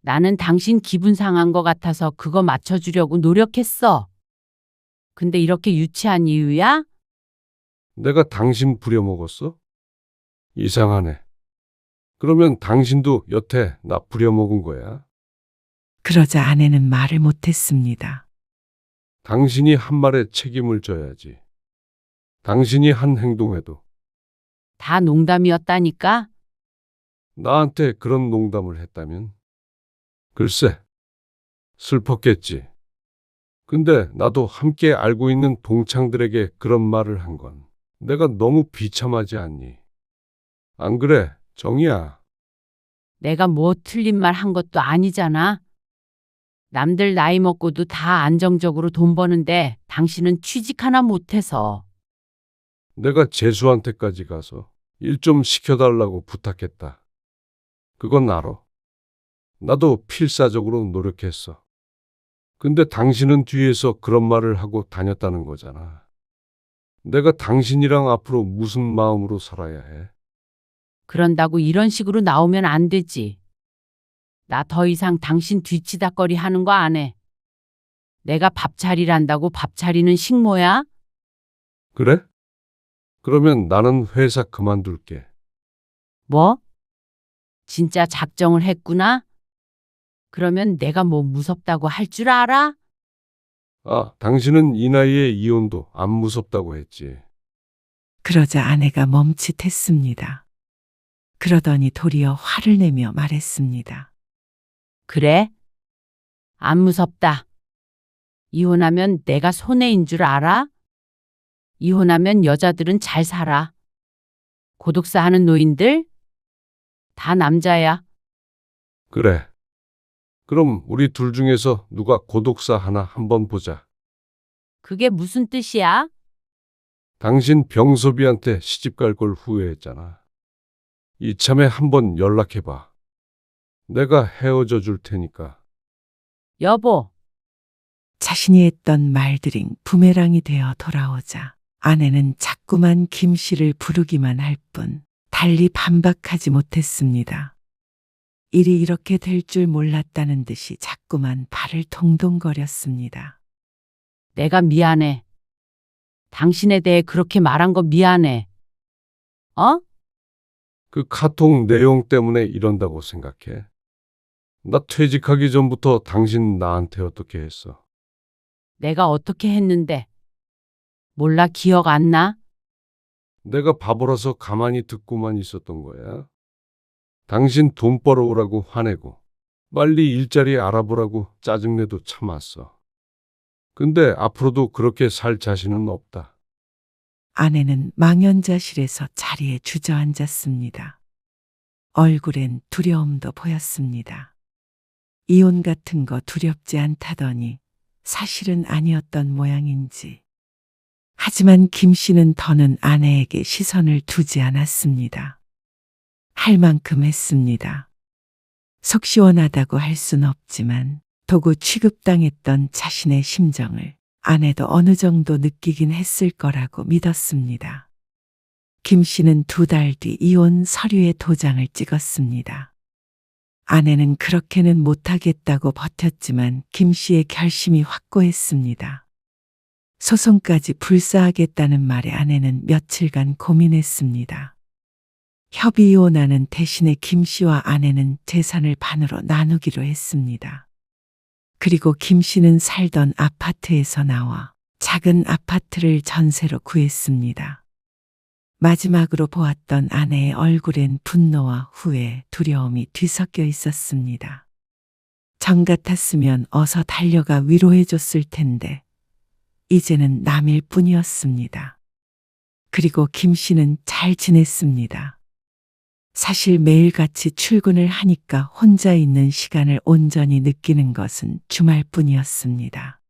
나는 당신 기분 상한 거 같아서 그거 맞춰주려고 노력했어. 근데 이렇게 유치한 이유야? 내가 당신 부려먹었어? 이상하네. 그러면 당신도 여태 나 부려먹은 거야? 그러자 아내는 말을 못했습니다. 당신이 한 말에 책임을 져야지. 당신이 한 행동에도 다 농담이었다니까? 나한테 그런 농담을 했다면? 글쎄, 슬펐겠지. 근데 나도 함께 알고 있는 동창들에게 그런 말을 한 건 내가 너무 비참하지 않니? 안 그래, 정이야. 내가 뭐 틀린 말 한 것도 아니잖아. 남들 나이 먹고도 다 안정적으로 돈 버는데 당신은 취직 하나 못해서. 내가 재수한테까지 가서 일 좀 시켜달라고 부탁했다. 그건 알아. 나도 필사적으로 노력했어. 근데 당신은 뒤에서 그런 말을 하고 다녔다는 거잖아. 내가 당신이랑 앞으로 무슨 마음으로 살아야 해? 그런다고 이런 식으로 나오면 안 되지. 나 더 이상 당신 뒤치다꺼리 하는 거 안 해. 내가 밥 차리란다고 밥 차리는 식모야? 그래? 그러면 나는 회사 그만둘게. 뭐? 진짜 작정을 했구나? 그러면 내가 뭐 무섭다고 할 줄 알아? 아, 당신은 이 나이에 이혼도 안 무섭다고 했지. 그러자 아내가 멈칫했습니다. 그러더니 도리어 화를 내며 말했습니다. 그래? 안 무섭다. 이혼하면 내가 손해인 줄 알아? 이혼하면 여자들은 잘 살아. 고독사 하는 노인들? 다 남자야. 그래. 그럼 우리 둘 중에서 누가 고독사 하나 한번 보자. 그게 무슨 뜻이야? 당신 병섭이한테 시집 갈 걸 후회했잖아. 이참에 한번 연락해봐. 내가 헤어져 줄 테니까. 여보, 자신이 했던 말들이 부메랑이 되어 돌아오자 아내는 자꾸만 김 씨를 부르기만 할 뿐 달리 반박하지 못했습니다. 일이 이렇게 될 줄 몰랐다는 듯이 자꾸만 발을 동동거렸습니다. 내가 미안해. 당신에 대해 그렇게 말한 거 미안해. 어? 그 카톡 내용 때문에 이런다고 생각해. 나 퇴직하기 전부터 당신 나한테 어떻게 했어? 내가 어떻게 했는데? 몰라, 기억 안 나? 내가 바보라서 가만히 듣고만 있었던 거야. 당신 돈 벌어오라고 화내고 빨리 일자리 알아보라고 짜증내도 참았어. 근데 앞으로도 그렇게 살 자신은 없다. 아내는 망연자실에서 자리에 주저앉았습니다. 얼굴엔 두려움도 보였습니다. 이혼 같은 거 두렵지 않다더니 사실은 아니었던 모양인지. 하지만 김 씨는 더는 아내에게 시선을 두지 않았습니다. 할 만큼 했습니다. 속 시원하다고 할 순 없지만 도구 취급당했던 자신의 심정을 아내도 어느 정도 느끼긴 했을 거라고 믿었습니다. 김 씨는 2달 뒤 이혼 서류에 도장을 찍었습니다. 아내는 그렇게는 못하겠다고 버텼지만 김 씨의 결심이 확고했습니다. 소송까지 불사하겠다는 말에 아내는 며칠간 고민했습니다. 협의 이혼하는 대신에 김 씨와 아내는 재산을 반으로 나누기로 했습니다. 그리고 김 씨는 살던 아파트에서 나와 작은 아파트를 전세로 구했습니다. 마지막으로 보았던 아내의 얼굴엔 분노와 후회, 두려움이 뒤섞여 있었습니다. 정 같았으면 어서 달려가 위로해줬을 텐데 이제는 남일 뿐이었습니다. 그리고 김 씨는 잘 지냈습니다. 사실 매일같이 출근을 하니까 혼자 있는 시간을 온전히 느끼는 것은 주말뿐이었습니다.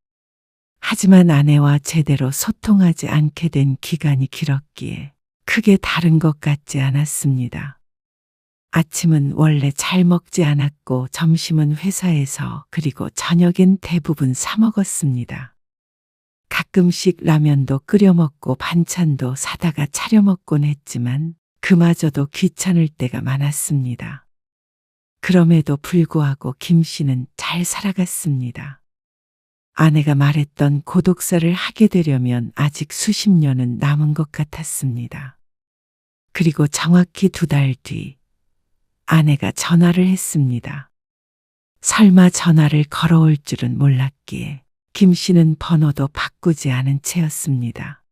하지만 아내와 제대로 소통하지 않게 된 기간이 길었기에 크게 다른 것 같지 않았습니다. 아침은 원래 잘 먹지 않았고 점심은 회사에서 그리고 저녁엔 대부분 사 먹었습니다. 가끔씩 라면도 끓여 먹고 반찬도 사다가 차려 먹곤 했지만 그마저도 귀찮을 때가 많았습니다. 그럼에도 불구하고 김 씨는 잘 살아갔습니다. 아내가 말했던 고독사를 하게 되려면 아직 수십 년은 남은 것 같았습니다. 그리고 정확히 2달 뒤 아내가 전화를 했습니다. 설마 전화를 걸어올 줄은 몰랐기에 김 씨는 번호도 바꾸지 않은 채였습니다.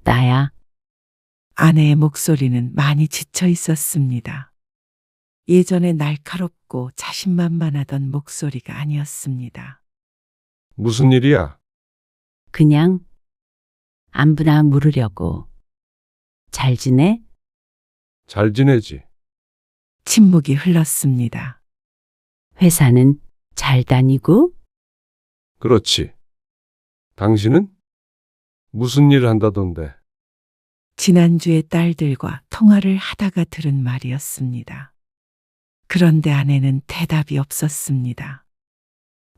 나야. 아내의 목소리는 많이 지쳐 있었습니다. 예전에 날카롭고 자신만만하던 목소리가 아니었습니다. 무슨 일이야? 그냥 안부나 물으려고. 잘 지내? 잘 지내지? 침묵이 흘렀습니다. 회사는 잘 다니고? 그렇지. 당신은? 무슨 일 한다던데? 지난주에 딸들과 통화를 하다가 들은 말이었습니다. 그런데 아내는 대답이 없었습니다.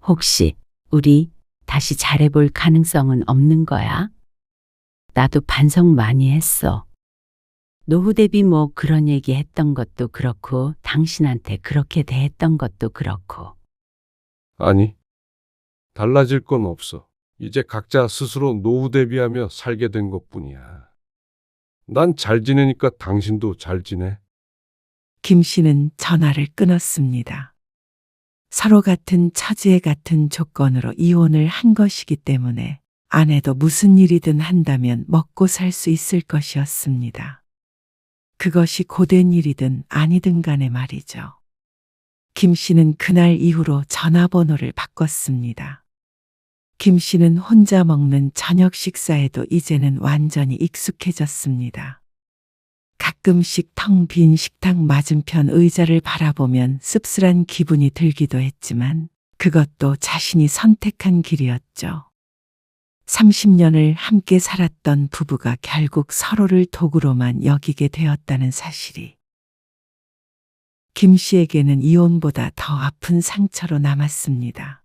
혹시 우리 다시 잘해볼 가능성은 없는 거야? 나도 반성 많이 했어. 노후 대비 뭐 그런 얘기 했던 것도 그렇고 당신한테 그렇게 대했던 것도 그렇고. 아니, 달라질 건 없어. 이제 각자 스스로 노후 대비하며 살게 된 것뿐이야. 난 잘 지내니까 당신도 잘 지내. 김 씨는 전화를 끊었습니다. 서로 같은 처지에 같은 조건으로 이혼을 한 것이기 때문에 아내도 무슨 일이든 한다면 먹고 살 수 있을 것이었습니다. 그것이 고된 일이든 아니든 간에 말이죠. 김 씨는 그날 이후로 전화번호를 바꿨습니다. 김 씨는 혼자 먹는 저녁 식사에도 이제는 완전히 익숙해졌습니다. 가끔씩 텅 빈 식탁 맞은편 의자를 바라보면 씁쓸한 기분이 들기도 했지만 그것도 자신이 선택한 길이었죠. 30년을 함께 살았던 부부가 결국 서로를 도구로만 여기게 되었다는 사실이 김 씨에게는 이혼보다 더 아픈 상처로 남았습니다.